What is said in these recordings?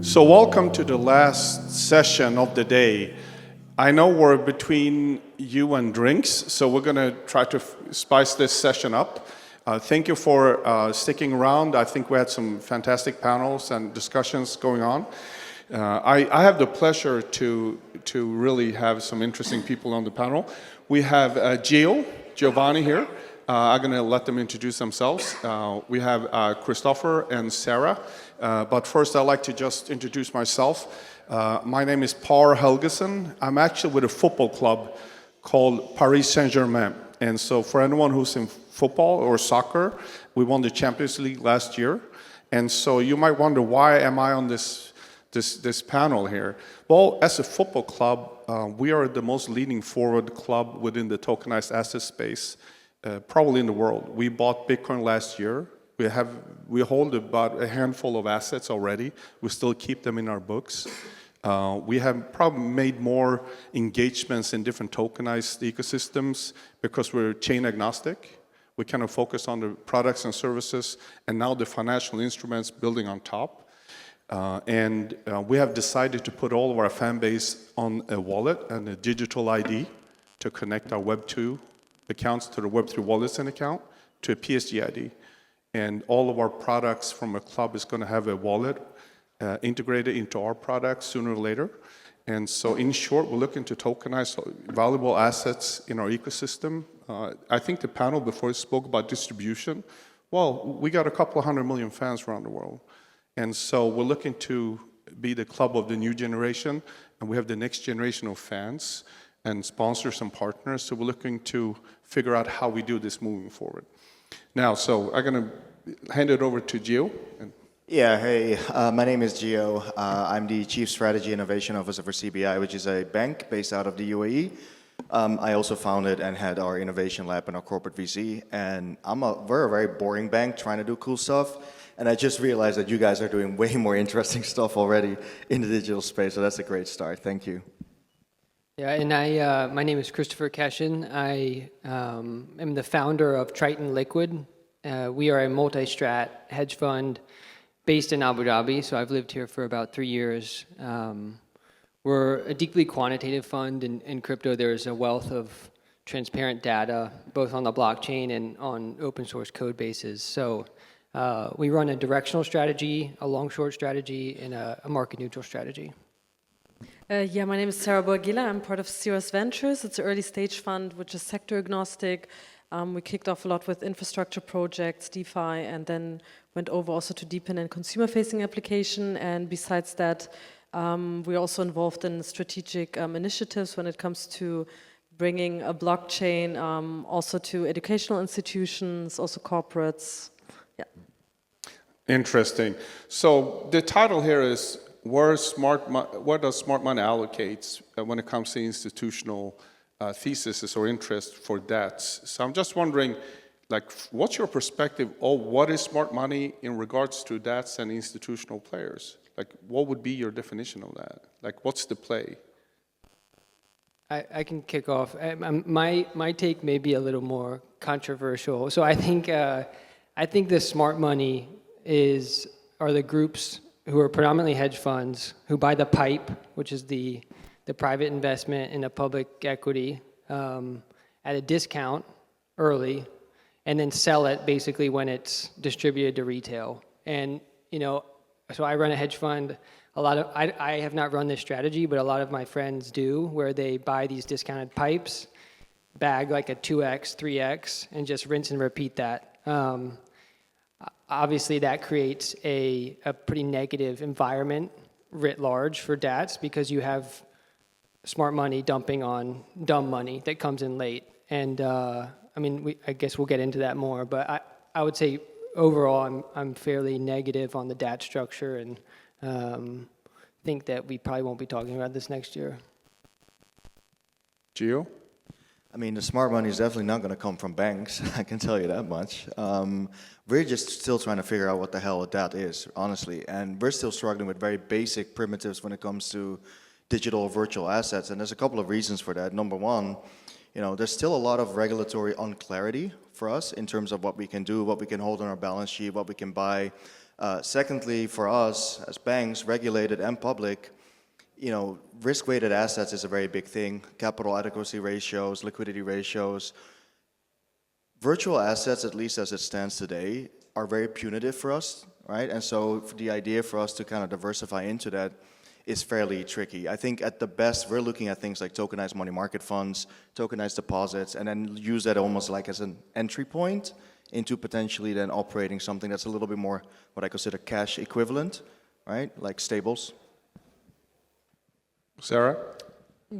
So welcome to the last session of the day. I know we're between you and drinks, so we're going to try to spice this session up. Thank you for sticking around. I think we had some fantastic panels and discussions going on. I have the pleasure to really have some interesting people on the panel. We have Giovanni here. I'm going to let them introduce themselves. We have Christopher and Sarah. But first, I'd like to just introduce myself. My name is Par Helgesen. I'm actually with a football club called Paris Saint-Germain. And so for anyone who's in football or soccer, we won the Champions League last year. And so you might wonder, why am I on this panel here? Well, as a football club, we are the most leading forward club within the tokenized asset space, probably in the world. We bought Bitcoin last year. We hold about a handful of assets already. We still keep them in our books. We have probably made more engagements in different tokenized ecosystems because we're chain agnostic. We kind of focus on the products and services, and now the financial instruments building on top. We have decided to put all of our fan base on a wallet and a digital ID to connect our Web2 accounts to the Web3 wallets and account to a PSG ID. And all of our products from a club is going to have a wallet integrated into our products sooner or later. And so in short, we're looking to tokenize valuable assets in our ecosystem. I think the panel before spoke about distribution. Well, we got a couple of 100 million fans around the world. And so we're looking to be the club of the new generation, and we have the next generation of fans and sponsors and partners. So we're looking to figure out how we do this moving forward. Now, so I'm going to hand it over to Gio. Yeah, hey, my name is Gio. I'm the Chief Strategy Innovation Officer for CBI, which is a bank based out of the UAE. I also founded and had our innovation lab in our corporate VC. And we're a very boring bank trying to do cool stuff. And I just realized that you guys are doing way more interesting stuff already in the digital space. So that's a great start. Thank you. Yeah, and my name is Christopher Cashin. I am the founder of Triton Liquid. We are a multi-strat hedge fund based in Abu Dhabi, so I've lived here for about 3 years. We're a deeply quantitative fund. In crypto, there's a wealth of transparent data, both on the blockchain and on open source code bases. So we run a directional strategy, a long-short strategy, and a market-neutral strategy. Yeah, my name is Sarah Borgila. I'm part of Cirrus Ventures. It's an early stage fund which is sector agnostic. We kicked off a lot with infrastructure projects, DeFi, and then went over also to deepen in consumer-facing application. And besides that, we're also involved in strategic initiatives when it comes to bringing a blockchain also to educational institutions, also corporates. Yeah. Interesting. So the title here is where does smart money allocates when it comes to institutional theses or interest for DATs? So I'm just wondering, like, what's your perspective of what is smart money in regards to DATs and institutional players? Like, what would be your definition of that? Like, what's the play? I can kick off. My take may be a little more controversial. So I think the smart money are the groups who are predominantly hedge funds who buy the pipe, which is the private investment in a public equity at a discount early, and then sell it basically when it's distributed to retail. And so I run a hedge fund. I have not run this strategy, but a lot of my friends do, where they buy these discounted pipes, bag like a 2x, 3x, and just rinse and repeat that. Obviously, that creates a pretty negative environment writ large for DATs because you have smart money dumping on dumb money that comes in late. And I guess we'll get into that more, but I would say overall I'm fairly negative on the DAT structure and think that we probably won't be talking about this next year. Gio? I mean, the smart money is definitely not going to come from banks, I can tell you that much. We're just still trying to figure out what the hell that is, honestly. And we're still struggling with very basic primitives when it comes to digital virtual assets. And there's a couple of reasons for that. Number one, there's still a lot of regulatory unclarity for us in terms of what we can do, what we can hold on our balance sheet, what we can buy. Secondly, for us as banks, regulated and public, risk-weighted assets is a very big thing. Capital adequacy ratios, liquidity ratios. Virtual assets, at least as it stands today, are very punitive for us, right? And so the idea for us to kind of diversify into that is fairly tricky. I think at the best, we're looking at things like tokenized money market funds, tokenized deposits, and then use that almost like as an entry point into potentially then operating something that's a little bit more what I consider cash equivalent, right? Like stables. Sarah?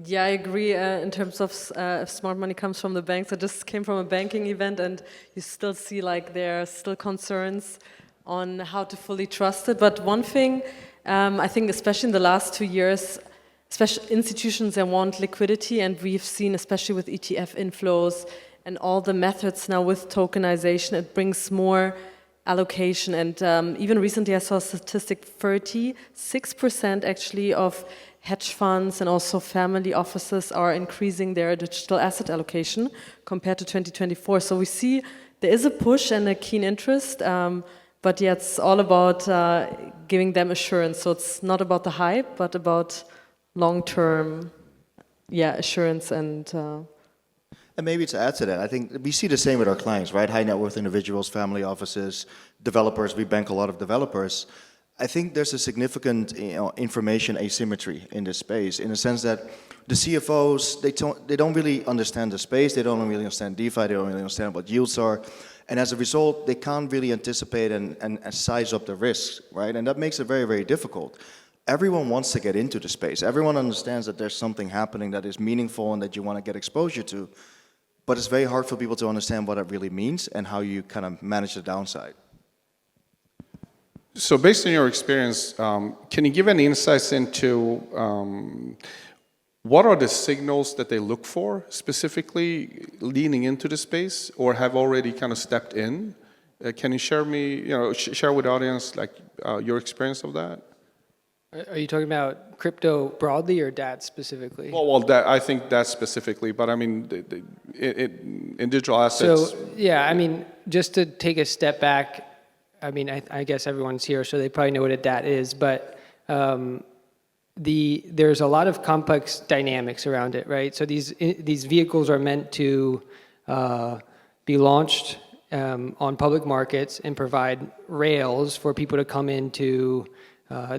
Yeah, I agree in terms of if smart money comes from the banks. I just came from a banking event, and you still see like there are still concerns on how to fully trust it. But one thing, I think especially in the last 2 years, especially institutions that want liquidity, and we've seen especially with ETF inflows and all the methods now with tokenization, it brings more allocation. And even recently I saw a statistic, 36% actually of hedge funds and also family offices are increasing their digital asset allocation compared to 2024. So we see there is a push and a keen interest, but yeah, it's all about giving them assurance. So it's not about the hype, but about long-term, assurance and... And maybe to add to that, I think we see the same with our clients, right? High net worth individuals, family offices, developers. We bank a lot of developers. I think there's a significant information asymmetry in this space, in the sense that the CFOs, they don't really understand the space, they don't really understand DeFi, they don't really understand what yields are, and as a result, they can't really anticipate and size up the risks, right? And that makes it very, very difficult. Everyone wants to get into the space. Everyone understands that there's something happening that is meaningful and that you want to get exposure to, but it's very hard for people to understand what it really means and how you kind of manage the downside. So based on your experience, can you give any insights into what are the signals that they look for specifically leaning into the space or have already kind of stepped in? Can you share share with the audience like your experience of that? Are you talking about crypto broadly or DAT specifically? Well, that, I think that specifically, but I mean, in digital assets. So, yeah, I mean, just to take a step back, I mean, I guess everyone's here, so they probably know what a DAT is, but there's a lot of complex dynamics around it, right? So these vehicles are meant to be launched on public markets and provide rails for people to come into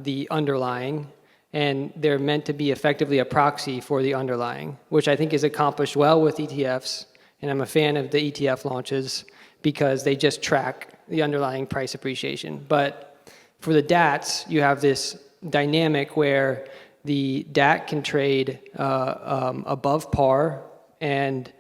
the underlying, and they're meant to be effectively a proxy for the underlying, which I think is accomplished well with ETFs, and I'm a fan of the ETF launches because they just track the underlying price appreciation. But for the DATs, you have this dynamic where the DAT can trade above par and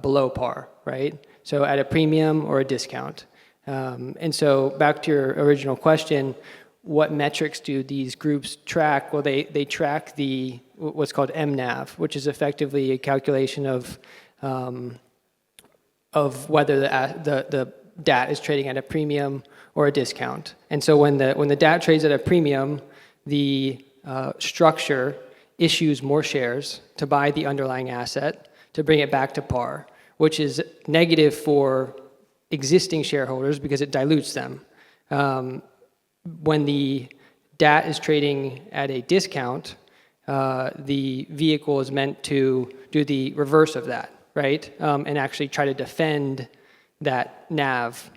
below par, right? So at a premium or a discount. And so back to your original question, what metrics do these groups track? Well, they track what's called MNAV, which is effectively a calculation of whether the DAT is trading at a premium or a discount. And so when the DAT trades at a premium, the structure issues more shares to buy the underlying asset to bring it back to par, which is negative for existing shareholders because it dilutes them. When the DAT is trading at a discount, the vehicle is meant to do the reverse of that, right? And actually try to defend that NAV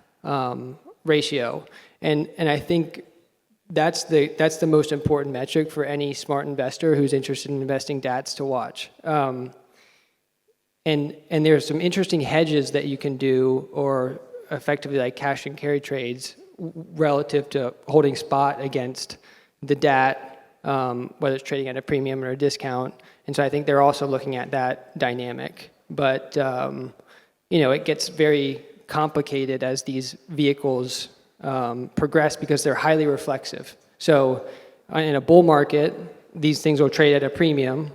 ratio. And I think that's the most important metric for any smart investor who's interested in investing DATs to watch. And there's some interesting hedges that you can do, or effectively like cash and carry trades relative to holding spot against the DAT, whether it's trading at a premium or a discount. And so I think they're also looking at that dynamic. But, it gets very complicated as these vehicles progress because they're highly reflexive. So in a bull market, these things will trade at a premium.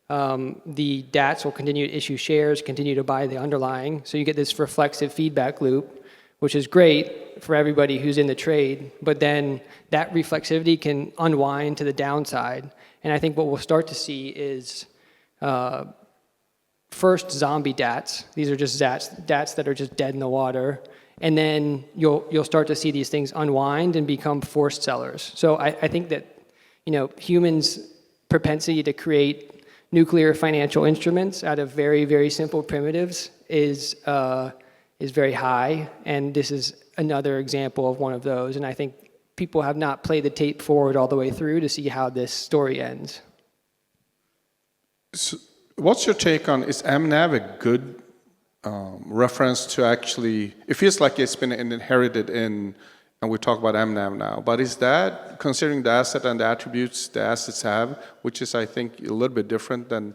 The DATs will continue to issue shares, continue to buy the underlying. So you get this reflexive feedback loop, which is great for everybody who's in the trade, but then that reflexivity can unwind to the downside. And I think what we'll start to see is first zombie DATs. These are just DATs that are just dead in the water. And then you'll start to see these things unwind and become forced sellers. So I think that, humans' propensity to create nuclear financial instruments out of very, very simple primitives is very high. And this is another example of one of those. And I think people have not played the tape forward all the way through to see how this story ends. So what's your take on, is MNAV a good reference to actually, it feels like it's been inherited in, and we talk about MNAV now, but is that, considering the asset and the attributes the assets have, which is, I think, a little bit different than,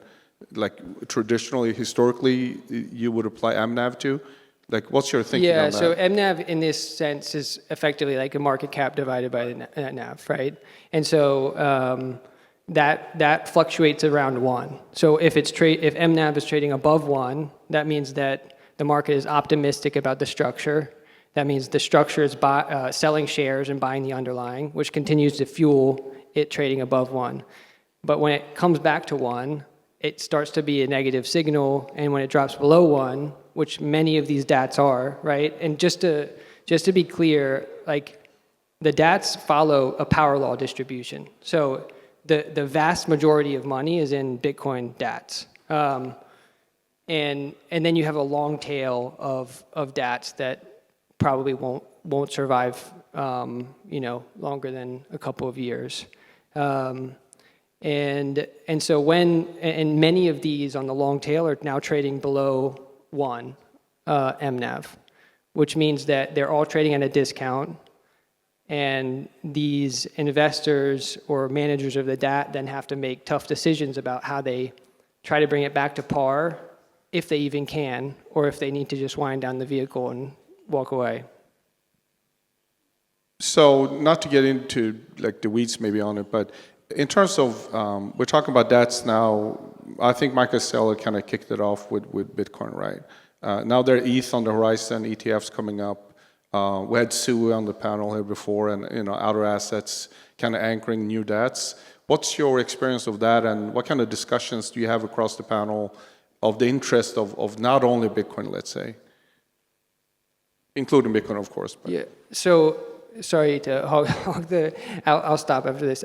like, traditionally, historically, you would apply MNAV to? Like, what's your thinking on that? Yeah, so MNAV in this sense is effectively like a market cap divided by the net NAV, right? And so that fluctuates around 1. So if MNAV is trading above 1, that means that the market is optimistic about the structure. That means the structure is selling shares and buying the underlying, which continues to fuel it trading above 1. But when it comes back to 1, it starts to be a negative signal, and when it drops below 1, which many of these DATs are, right? And just to be clear, like, the DATs follow a power law distribution. So the vast majority of money is in Bitcoin DATs. And then you have a long tail of DATs that probably won't survive, longer than a couple of years. And so and many of these on the long tail are now trading below 1 MNAV, which means that they're all trading at a discount, and these investors or managers of the DAT then have to make tough decisions about how they try to bring it back to par, if they even can, or if they need to just wind down the vehicle and walk away. So, not to get into, like, the weeds maybe on it, but in terms of, we're talking about DATs now. I think Michael Saylor kind of kicked it off with Bitcoin, right? Now there are ETH on the horizon, ETFs coming up. We had Sue on the panel here before, and other assets kind of anchoring new DATs. What's your experience of that, and what kind of discussions do you have across the panel of the interest of not only Bitcoin, let's say, including Bitcoin, of course? But. Yeah. So sorry to hog the. I'll stop after this.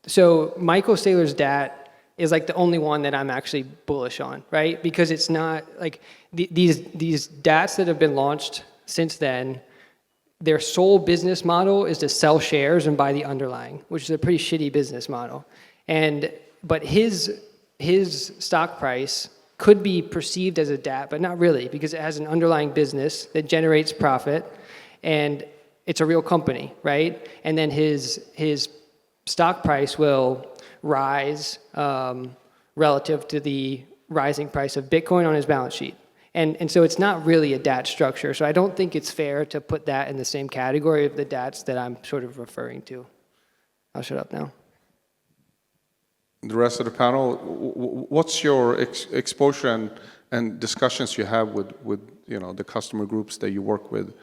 So Michael Saylor's DAT is like the only one that I'm actually bullish on, right? Because it's not like these DATs that have been launched since then, their sole business model is to sell shares and buy the underlying, which is a pretty shitty business model. But his stock price could be perceived as a DAT, but not really, because it has an underlying business that generates profit, and it's a real company, right? And then his stock price will rise relative to the rising price of Bitcoin on his balance sheet. And so it's not really a DAT structure. So I don't think it's fair to put that in the same category of the DATs that I'm sort of referring to. I'll shut up now. The rest of the panel, what's your exposure and discussions you have with the customer groups that you work with?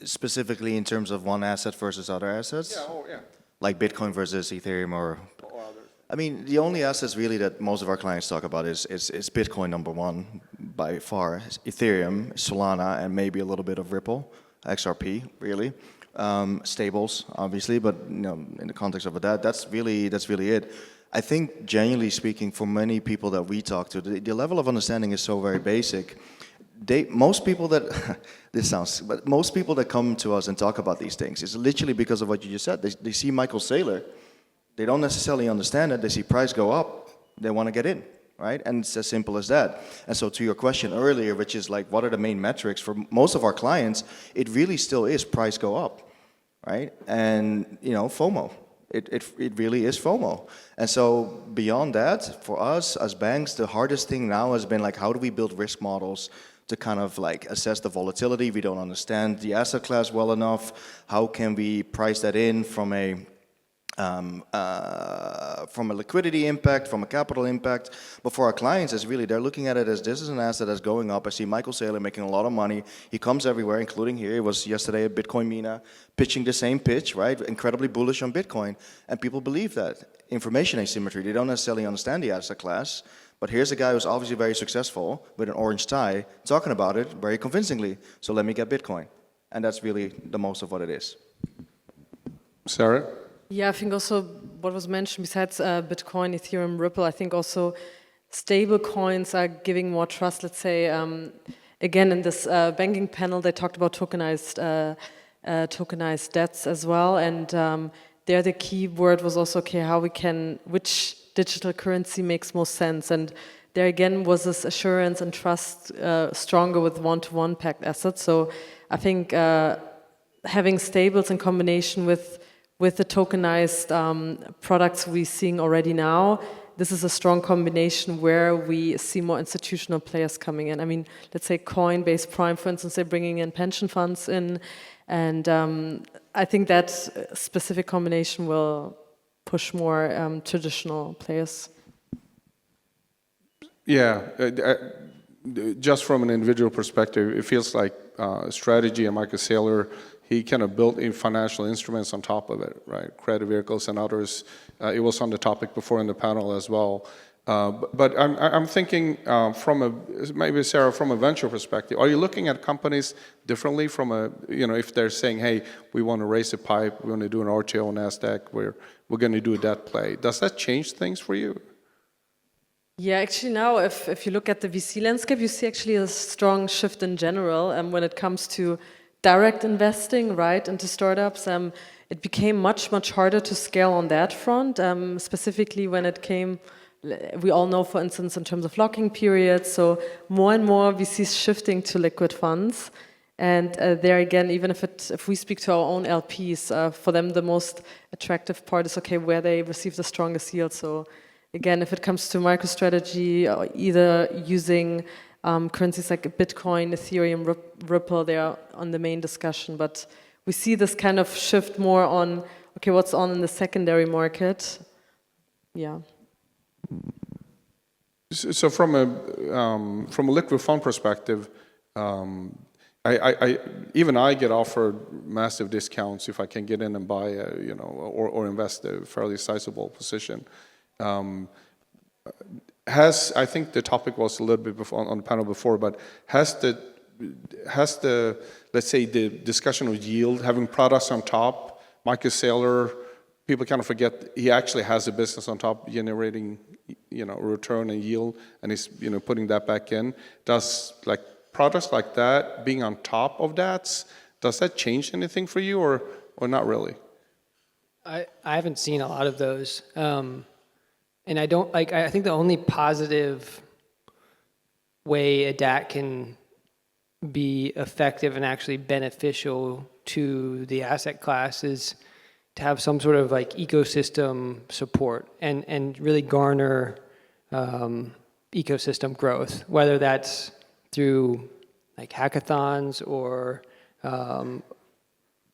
Specifically in terms of one asset versus other assets? Yeah. Like Bitcoin versus Ethereum or others? I mean, the only assets really that most of our clients talk about is Bitcoin number one by far, Ethereum, Solana, and maybe a little bit of Ripple, XRP, really. Stables, obviously, but in the context of that, that's really it. I think, genuinely speaking, for many people that we talk to, the level of understanding is so very basic. Most people that most people that come to us and talk about these things is literally because of what you just said. They see Michael Saylor, they don't necessarily understand it. They see price go up, they want to get in, right? And it's as simple as that. And so, to your question earlier, which is like, what are the main metrics for most of our clients? It really still is price go up, right? And FOMO. It really is FOMO. And so beyond that, for us as banks, the hardest thing now has been like, how do we build risk models to kind of like assess the volatility? We don't understand the asset class well enough. How can we price that in from a liquidity impact, from a capital impact? But for our clients, it's really, they're looking at it as this is an asset that's going up. I see Michael Saylor making a lot of money. He comes everywhere, including here. He was yesterday at Bitcoin Mina, pitching the same pitch, right? Incredibly bullish on Bitcoin. And people believe that. Information asymmetry. They don't necessarily understand the asset class, But here's a guy who's obviously very successful with an orange tie talking about it very convincingly. So let me get Bitcoin. And that's really the most of what it is. Sarah? Yeah, I think also what was mentioned besides Bitcoin, Ethereum, Ripple, I think also stable coins are giving more trust. Let's say, again, in this banking panel, they talked about tokenized debts as well. And there the key word was also, okay, how we can, which digital currency makes most sense. And there again was this assurance and trust stronger with one-to-one packed assets. So I think having stables in combination with the tokenized products we're seeing already now, this is a strong combination where we see more institutional players coming in. I mean, let's say Coinbase Prime, for instance, they're bringing in pension funds in, and I think that specific combination will push more traditional players. Yeah, just from an individual perspective, it feels like Strategy and Michael Saylor, he kind of built in financial instruments on top of it, right? Credit vehicles and others. It was on the topic before in the panel as well. But I'm thinking maybe Sarah, from a venture perspective, are you looking at companies differently from if they're saying, hey, we want to raise a pipe, we want to do an RTO on NASDAQ, we're going to do a debt play. Does that change things for you? Yeah, actually now, if you look at the VC landscape, you see actually a strong shift in general when it comes to direct investing, right, into startups. It became much harder to scale on that front, specifically when it came, we all know, for instance, in terms of locking periods, so more and more VCs shifting to liquid funds. And there again, even if we speak to our own LPs, for them the most attractive part is, okay, where they receive the strongest yield. So again, if it comes to MicroStrategy, either using currencies like Bitcoin, Ethereum, Ripple, they are on the main discussion. But we see this kind of shift more on, okay, what's on in the secondary market. Yeah. So from a liquid fund perspective, I get offered massive discounts if I can get in and buy or invest a fairly sizable position. I think the topic was a little bit before, on the panel before, but has the let's say the discussion of yield, having products on top, Michael Saylor, people kind of forget he actually has a business on top generating return and yield, and he's putting that back in. Does products like that being on top of that, does that change anything for you or not really? I haven't seen a lot of those. And I don't I think the only positive way a DAT can be effective and actually beneficial to the asset class is to have some sort of ecosystem support and really garner ecosystem growth, whether that's through hackathons or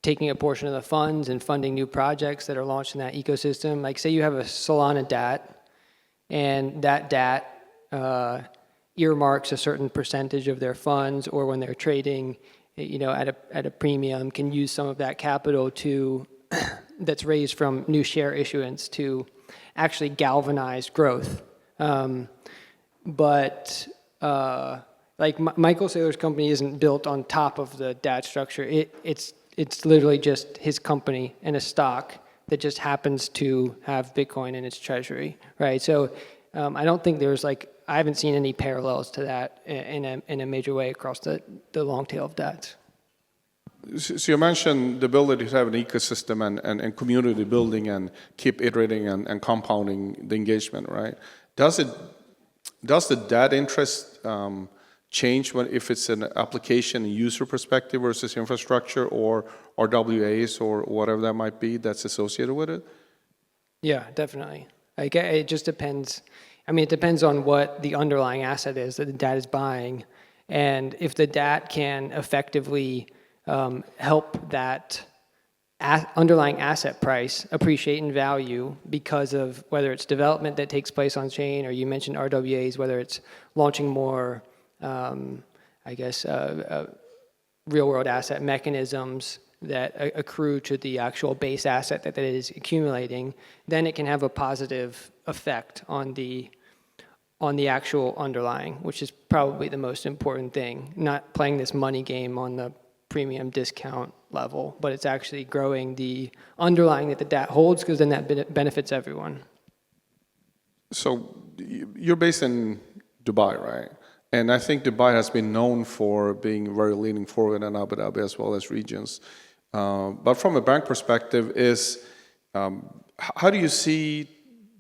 taking a portion of the funds and funding new projects that are launched in that ecosystem. Say you have a Solana DAT, and that DAT earmarks a certain percentage of their funds, or when they're trading, at a premium, can use some of that capital that's raised from new share issuance to actually galvanize growth. But Michael Saylor's company isn't built on top of the DAT structure. It's literally just his company and a stock that just happens to have Bitcoin in its treasury, right? So I don't think there's I haven't seen any parallels to that in a major way across the long tail of DATs. So you mentioned the ability to have an ecosystem and community building and keep iterating and compounding the engagement, right? Does the DAT interest change if it's an application and user perspective versus infrastructure or RWAs or whatever that might be that's associated with it? Yeah, definitely. It just depends. I mean, it depends on what the underlying asset is that the DAT is buying, and if the DAT can effectively help that underlying asset price appreciate in value because of whether it's development that takes place on chain, or you mentioned RWAs, whether it's launching more, real-world asset mechanisms that accrue to the actual base asset that it is accumulating, then it can have a positive effect on the on the actual underlying, which is probably the most important thing. Not playing this money game on the premium discount level, but it's actually growing the underlying that the DAT holds, because then that benefits everyone. So you're based in Dubai, right? And I think Dubai has been known for being very leaning forward in Abu Dhabi as well as regions. But from a bank perspective, how do you see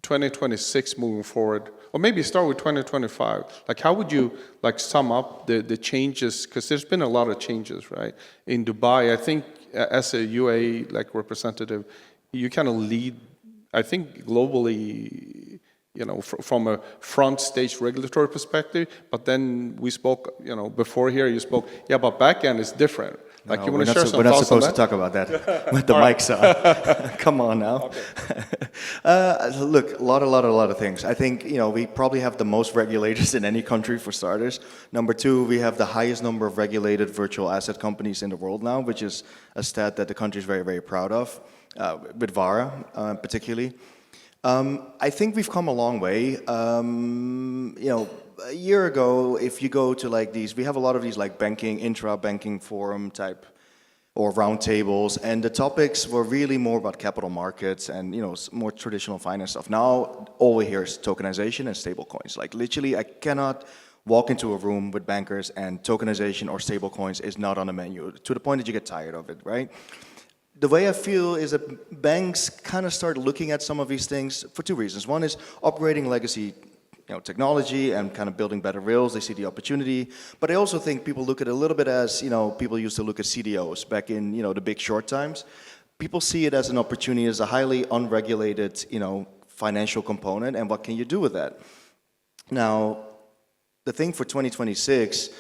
2026 moving forward? Or maybe start with 2025. Like, how would you sum up the changes? Because there's been a lot of changes, right? In Dubai, I think as a UAE representative, you kind of lead, I think, globally, from a front stage regulatory perspective. But then we spoke, before here you spoke, but back end is different. Like, you want to share some We're not thoughts on supposed that? to talk about that with the mics on. Come on now. Look, a lot of things. I think, we probably have the most regulators in any country for starters. Number two, we have the highest number of regulated virtual asset companies in the world now, which is a stat that the country is very, very proud of, with VARA particularly. I think we've come a long way. A year ago, if you go to these, we have a lot of these banking, intra-banking forum type or roundtables, and the topics were really more about capital markets and more traditional finance stuff. Now all we hear is tokenization and stablecoins. Literally, I cannot walk into a room with bankers and tokenization or stablecoins is not on the menu, to the point that you get tired of it, right? The way I feel is that banks kind of start looking at some of these things for two reasons. One is operating legacy technology and kind of building better rails. They see the opportunity. But I also think people look at it a little bit as, people used to look at CDOs back in, the Big Short times. People see it as an opportunity, as a highly unregulated, financial component. And what can you do with that? Now, the thing for 2026,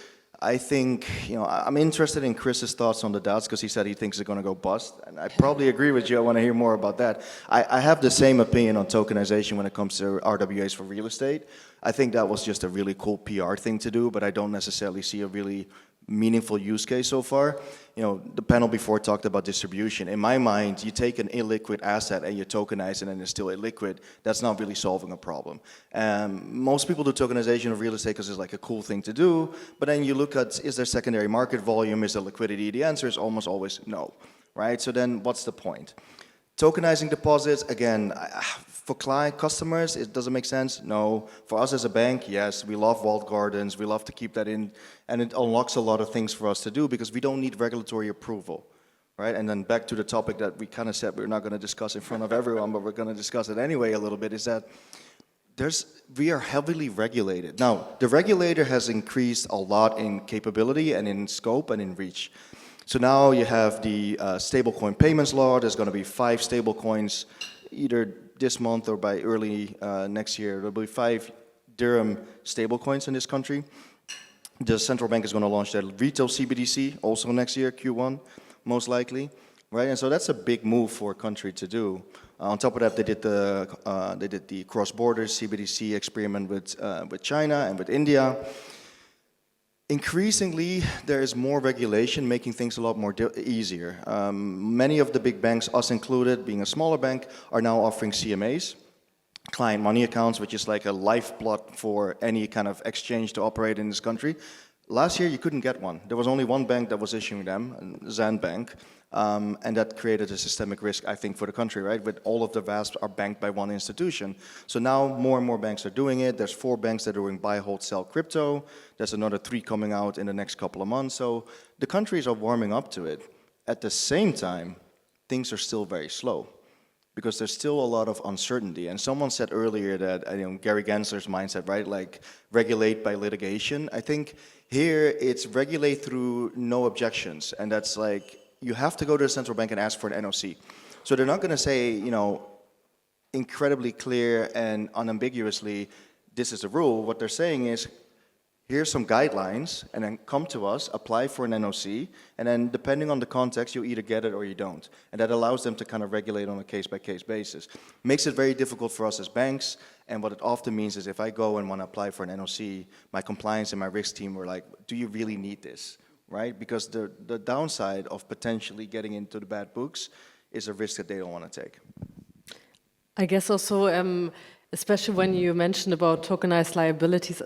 I think, I'm interested in Chris's thoughts on the DATs, because he said he thinks it's going to go bust. And I probably agree with you. I want to hear more about that. I have the same opinion on tokenization when it comes to RWAs for real estate. I think that was just a really cool PR thing to do, but I don't necessarily see a really meaningful use case so far. The panel before talked about distribution. In my mind, you take an illiquid asset and you tokenize it and it's still illiquid. That's not really solving a problem. Most people do tokenization of real estate because it's a cool thing to do, but then you look at, is there secondary market volume, is there liquidity? The answer is almost always no, right? So then what's the point? Tokenizing deposits, again, for client customers, it doesn't make sense. No. For us as a bank, yes, we love walled gardens. We love to keep that in, and it unlocks a lot of things for us to do because we don't need regulatory approval, right? And then back to the topic that we kind of said we're not going to discuss in front of everyone, but we're going to discuss it anyway a little bit, is that we are heavily regulated. Now, the regulator has increased a lot in capability and in scope and in reach. So now you have the stablecoin payments law. There's going to be 5 stablecoins either this month or by early next year. There'll be 5 dirham stablecoins in this country. The central bank is going to launch their retail CBDC also next year, Q1, most likely, right? And so that's a big move for a country to do. On top of that, they did the cross-border CBDC experiment with China and with India. Increasingly, there is more regulation making things a lot more easier. Many of the big banks, us included, being a smaller bank, are now offering CMAs, client money accounts, which is like a lifeblood for any kind of exchange to operate in this country. Last year, you couldn't get one. There was only one bank that was issuing them, Zan Bank, and that created a systemic risk, I think, for the country, right? But all of the VASPs are banked by one institution. So now more and more banks are doing it. There's 4 banks that are doing buy, hold, sell crypto. There's another 3 coming out in the next couple of months. So the countries are warming up to it. At the same time, things are still very slow because there's still a lot of uncertainty. And someone said earlier that, Gary Gensler's mindset, right? Like regulate by litigation. I think here it's regulate through no objections. And that's like, you have to go to the central bank and ask for an NOC. So they're not going to say, incredibly clear and unambiguously, this is the rule. What they're saying is, here's some guidelines, and then come to us, apply for an NOC, and then depending on the context, you either get it or you don't. And that allows them to kind of regulate on a case-by-case basis. Makes it very difficult for us as banks, and what it often means is if I go and want to apply for an NOC, my compliance and my risk team were like, do you really need this? Right? Because the downside of potentially getting into the bad books is a risk that they don't want to take. I guess also Especially when you mentioned about tokenized liabilities,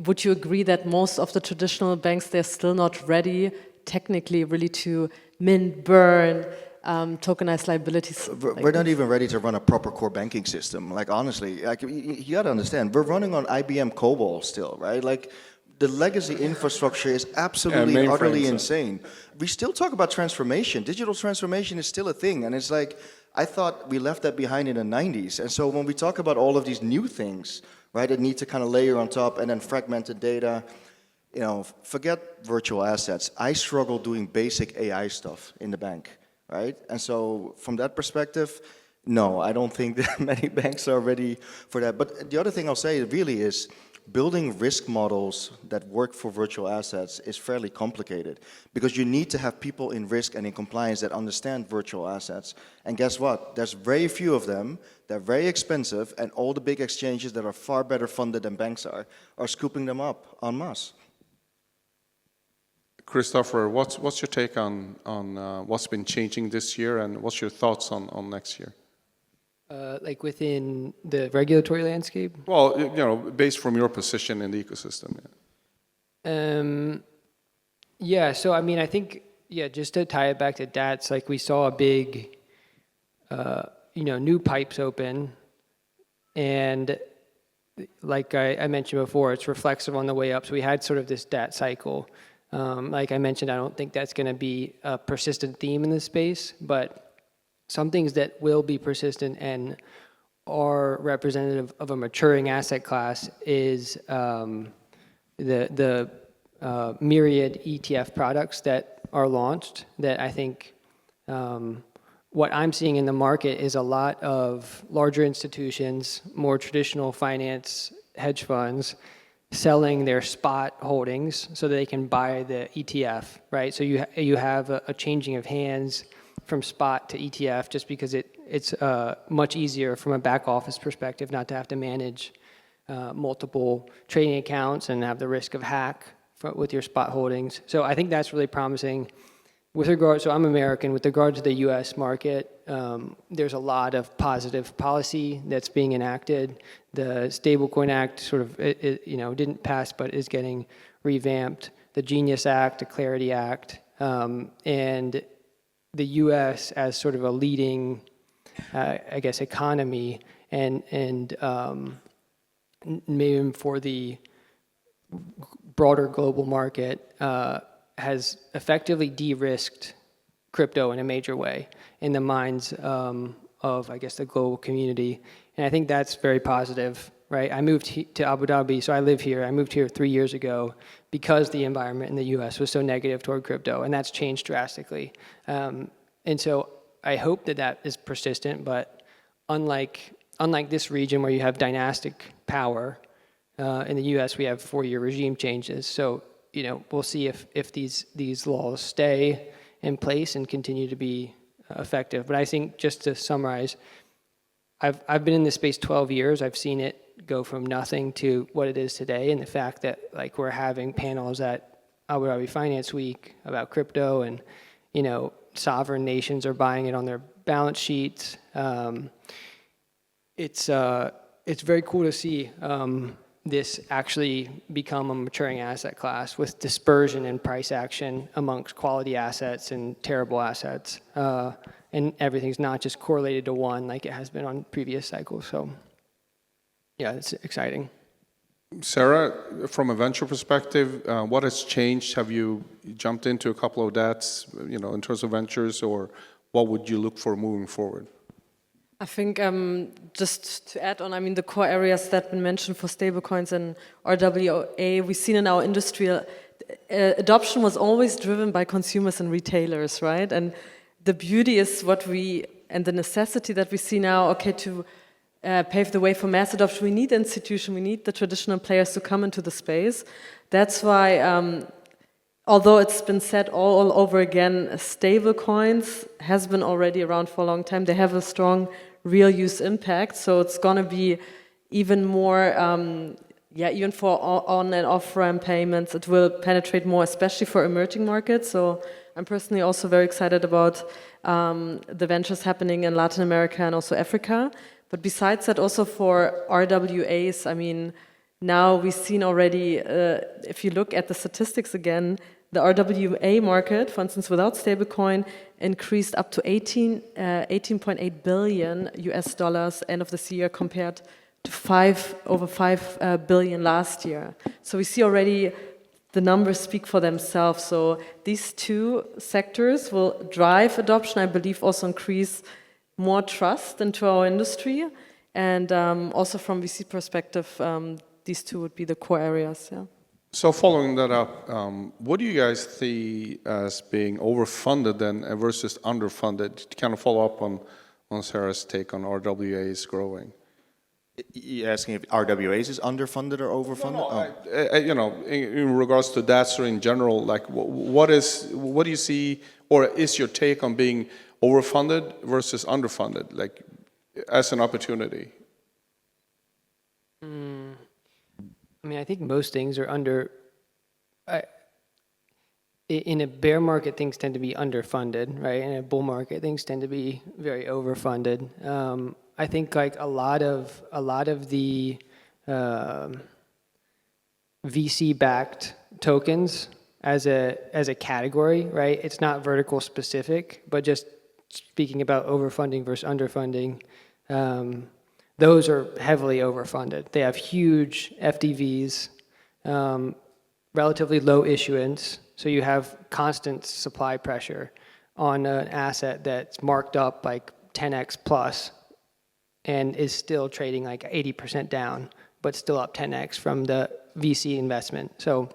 would you agree that most of the traditional banks, they're still not ready technically really to mint, burn, tokenized liabilities? We're not even ready to run a proper core banking system. Like honestly, like you got to understand, we're running on IBM COBOL still, right? Like the legacy infrastructure is absolutely mainframes, utterly insane. We still talk about transformation. Digital transformation is still a thing, and it's like I thought we left that behind in the 90s. And so when we talk about all of these new things, right, that need to kind of layer on top and then fragmented data, you know, forget virtual assets. I struggle doing basic AI stuff in the bank. Right? And so from that perspective, no, I don't think that many banks are ready for that. But the other thing I'll say really is building risk models that work for virtual assets is fairly complicated because you need to have people in risk and in compliance that understand virtual assets. And guess what? There's very few of them. They're very expensive, and all the big exchanges that are far better funded than banks are scooping them up en masse. Christopher, what's your take on what's been changing this year, and what's your thoughts on next year? Like within the regulatory landscape? Well, you know, based from your position in the ecosystem. Yeah, so I mean, I think, yeah, just to tie it back to DATs, like we saw a big, new pipes open, and like I mentioned before, it's reflexive on the way up. So we had sort of this DAT cycle. Like I mentioned, I don't think that's going to be a persistent theme in this space, but some things that will be persistent and are representative of a maturing asset class is the myriad ETF products that are launched that I think what I'm seeing in the market is a lot of larger institutions, more traditional finance hedge funds, selling their spot holdings so that they can buy the ETF, right? So you have a changing of hands from spot to ETF just because it's much easier from a back office perspective not to have to manage multiple trading accounts and have the risk of hack with your spot holdings. So I think that's really promising. With regard, so I'm American, with regard to the US market, there's a lot of positive policy that's being enacted. The Stablecoin Act sort of, didn't pass, but is getting revamped. The Genius Act, the Clarity Act, and the US as sort of a leading, economy and maybe for the broader global market, has effectively de-risked crypto in a major way in the minds of, the global community. And I think that's very positive, right? I moved to Abu Dhabi, so I live here. I moved here 3 years ago because the environment in the US was so negative toward crypto, and that's changed drastically. And so I hope that is persistent, but unlike this region where you have dynastic power, in the US we have 4-year regime changes. So we'll see if these laws stay in place and continue to be effective. But I think, just to summarize, I've been in this space 12 years. I've seen it go from nothing to what it is today, and the fact that we're having panels at Abu Dhabi Finance Week about crypto, and sovereign nations are buying it on their balance sheets. It's very cool to see this actually become a maturing asset class with dispersion and price action amongst quality assets and terrible assets. And everything's not just correlated to one like it has been on previous cycles. So yeah, it's exciting. Sarah, from a venture perspective, what has changed? Have you jumped into a couple of DATs, in terms of ventures, or what would you look for moving forward? I think just to add on, the core areas that have been mentioned for stablecoins and RWA, we've seen in our industry, adoption was always driven by consumers and retailers, right? And the beauty is and the necessity that we see now, to pave the way for mass adoption, we need institutions, we need the traditional players to come into the space. That's why, although it's been said all over again, stablecoins has been already around for a long time. They have a strong real use impact, so it's going to be even more, even for on and off-ramp payments, it will penetrate more, especially for emerging markets. So I'm personally also very excited about the ventures happening in Latin America and also Africa. But besides that, also for RWAs, I mean, now we've seen already, if you look at the statistics again, the RWA market, for instance, without stablecoin, increased up to 18.8 billion US dollars end of this year compared to over 5 billion last year. So we see already the numbers speak for themselves. So these two sectors will drive adoption, I believe also increase more trust into our industry. And also from VC perspective, these two would be the core areas, yeah. So following that up, what do you guys see as being overfunded then versus underfunded? To kind of follow up on Sarah's take on RWAs growing. You're asking if RWAs is underfunded or overfunded? No, in regards to DATs or in general, like what do you see, or is your take on being overfunded versus underfunded, like as an opportunity? I mean, I think most things are in a bear market, things tend to be underfunded, right? In a bull market, things tend to be very overfunded. I think like a lot of the VC-backed tokens as a category, right? It's not vertical specific, but just speaking about overfunding versus underfunding, those are heavily overfunded. They have huge FDVs, relatively low issuance, so you have constant supply pressure on an asset that's marked up like 10x plus and is still trading like 80% down, but still up 10x from the VC investment. So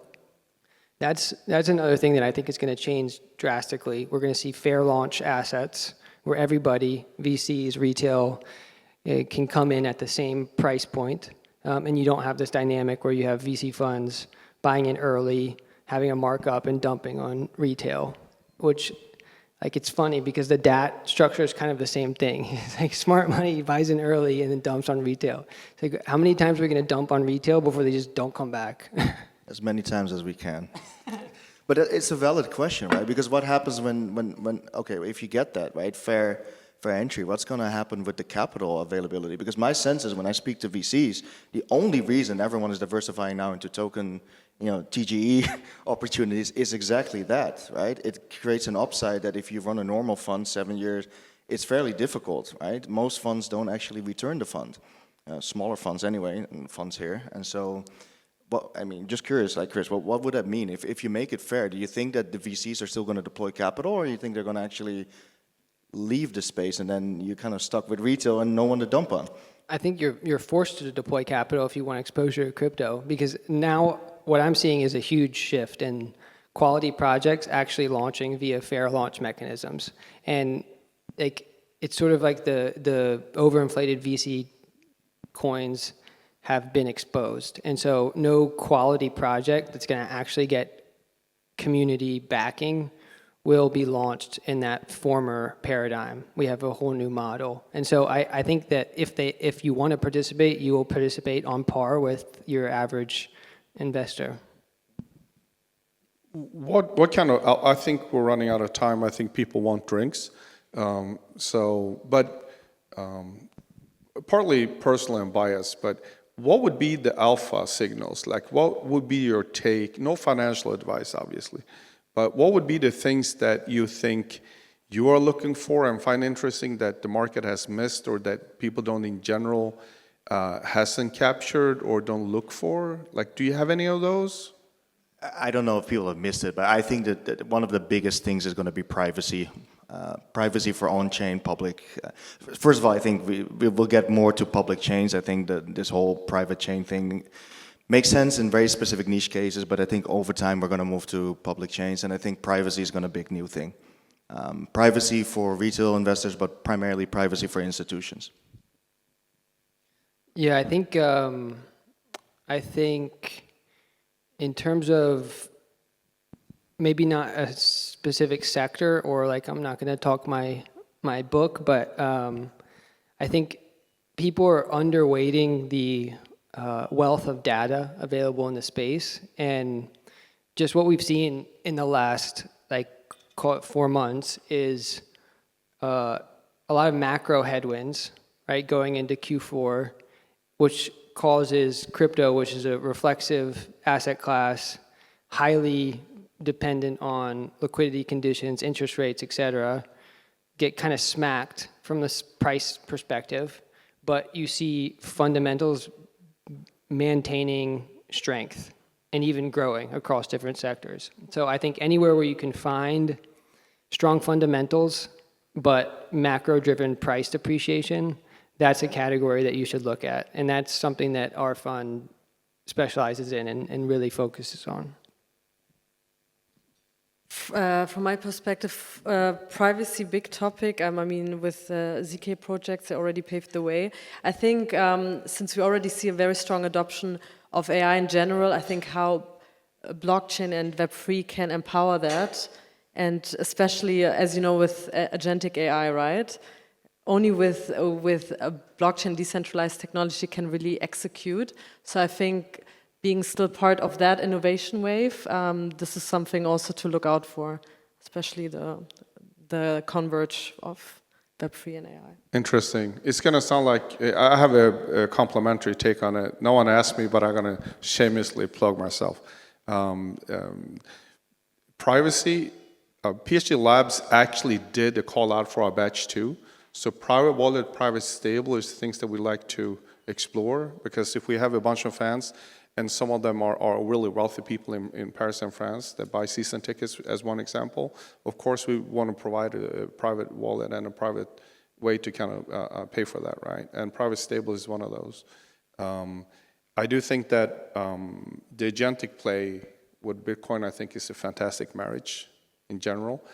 that's another thing that I think is going to change drastically. We're going to see fair launch assets where everybody, VCs, retail, can come in at the same price point, and you don't have this dynamic where you have VC funds buying in early, having a markup and dumping on retail, which, like, it's funny because the DAT structure is kind of the same thing. It's like smart money buys in early and then dumps on retail. It's like, how many times are we going to dump on retail before they just don't come back? As many times as we can. But it's a valid question, right? Because what happens when okay, if you get that, right, fair entry, what's going to happen with the capital availability? Because my sense is when I speak to VCs, the only reason everyone is diversifying now into token, TGE opportunities is exactly that, right? It creates an upside that if you run a normal fund 7 years, it's fairly difficult, right? Most funds don't actually return the fund, smaller funds anyway, and funds here. And so, well, I mean, just curious, like Chris, what would that mean? If you make it fair, do you think that the VCs are still going to deploy capital, or you think they're going to actually leave the space and then you're kind of stuck with retail and no one to dump on? I think you're forced to deploy capital if you want exposure to crypto, because now what I'm seeing is a huge shift in quality projects actually launching via fair launch mechanisms. And like it's sort of like the overinflated VC coins have been exposed. And so no quality project that's going to actually get community backing will be launched in that former paradigm. We have a whole new model. And so I think that if you want to participate, you will participate on par with your average investor. What kind of, I think we're running out of time. I think people want drinks. Partly personal and biased, but what would be the alpha signals? Like what would be your take? No financial advice, obviously. But what would be the things that you think you are looking for and find interesting that the market has missed or that people don't in general hasn't captured or don't look for? Like, do you have any of those? I don't know if people have missed it, but I think that one of the biggest things is going to be privacy. Privacy for on-chain public. First of all, I think we will get more to public chains. I think that this whole private chain thing makes sense in very specific niche cases, but I think over time we're going to move to public chains, and I think privacy is going to be a big new thing. Privacy for retail investors, but primarily privacy for institutions. Yeah, I think in terms of maybe not a specific sector, or like I'm not going to talk my book, but I think people are underweighting the wealth of data available in the space, and just what we've seen in the last, like, call it 4 months is a lot of macro headwinds, right, going into Q4, which causes crypto, which is a reflexive asset class, highly dependent on liquidity conditions, interest rates, et cetera, get kind of smacked from the price perspective, but you see fundamentals maintaining strength and even growing across different sectors. So I think anywhere where you can find strong fundamentals, but macro-driven price depreciation, that's a category that you should look at. And that's something that our fund specializes in and really focuses on. From my perspective, privacy, big topic. I mean, with ZK projects, they already paved the way. I think since we already see a very strong adoption of AI in general, I think how blockchain and Web3 can empower that. And especially, as you know, with agentic AI, right? Only with a blockchain decentralized technology can really execute. So I think being still part of that innovation wave, this is something also to look out for, especially the converge of Web3 and AI. Interesting. It's going to sound like, I have a complimentary take on it. No one asked me, but I'm going to shamelessly plug myself. Privacy, PhD Labs actually did a call out for our batch too. So private wallet, private stable is things that we like to explore, because if we have a bunch of fans, and some of them are really wealthy people in Paris and France that buy season tickets, as one example. Of course, we want to provide a private wallet and a private way to kind of pay for that, right? And private stable is one of those. I do think that the agentic play with Bitcoin, I think, is a fantastic marriage in general.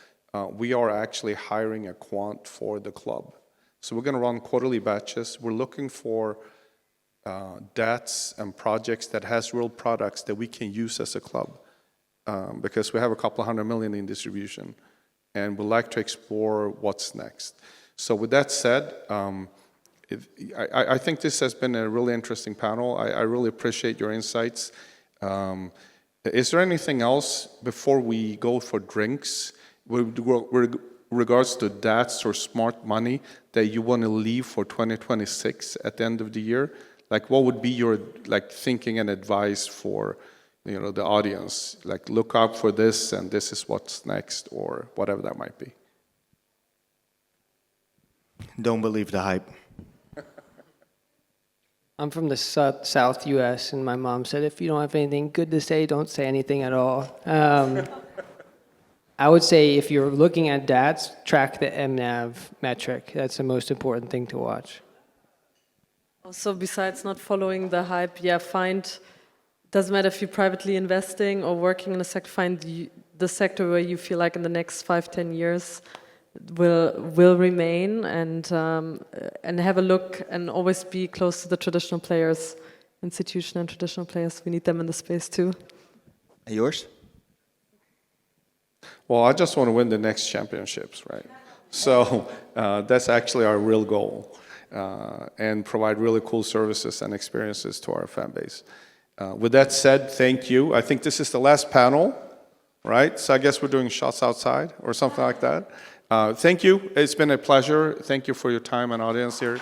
We are actually hiring a quant for the club. So we're going to run quarterly batches. We're looking for DATs and projects that has real products that we can use as a club, because we have a couple $100 million in distribution, and we'd like to explore what's next. So with that said, I think this has been a really interesting panel. I really appreciate your insights. Is there anything else before we go for drinks with regards to DATs or smart money that you want to leave for 2026 at the end of the year? Like, what would be your thinking and advice for the audience? Like, look out for this, and this is what's next, or whatever that might be. Don't believe the hype. I'm from the South U.S., and my mom said, if you don't have anything good to say, don't say anything at all. I would say if you're looking at DATs, track the MNAV metric. That's the most important thing to watch. Also, besides not following the hype, doesn't matter if you're privately investing or working in a sector, find the sector where you feel like in the next 5-10 years will remain, and have a look and always be close to the traditional players, institutional and traditional players. We need them in the space too. Yours? Well, I just want to win the next championships, right? So that's actually our real goal. And provide really cool services and experiences to our fan base. With that said, thank you. I think this is the last panel, right? So I guess we're doing shots outside or something like that. Thank you. It's been a pleasure. Thank you for your time and audience here.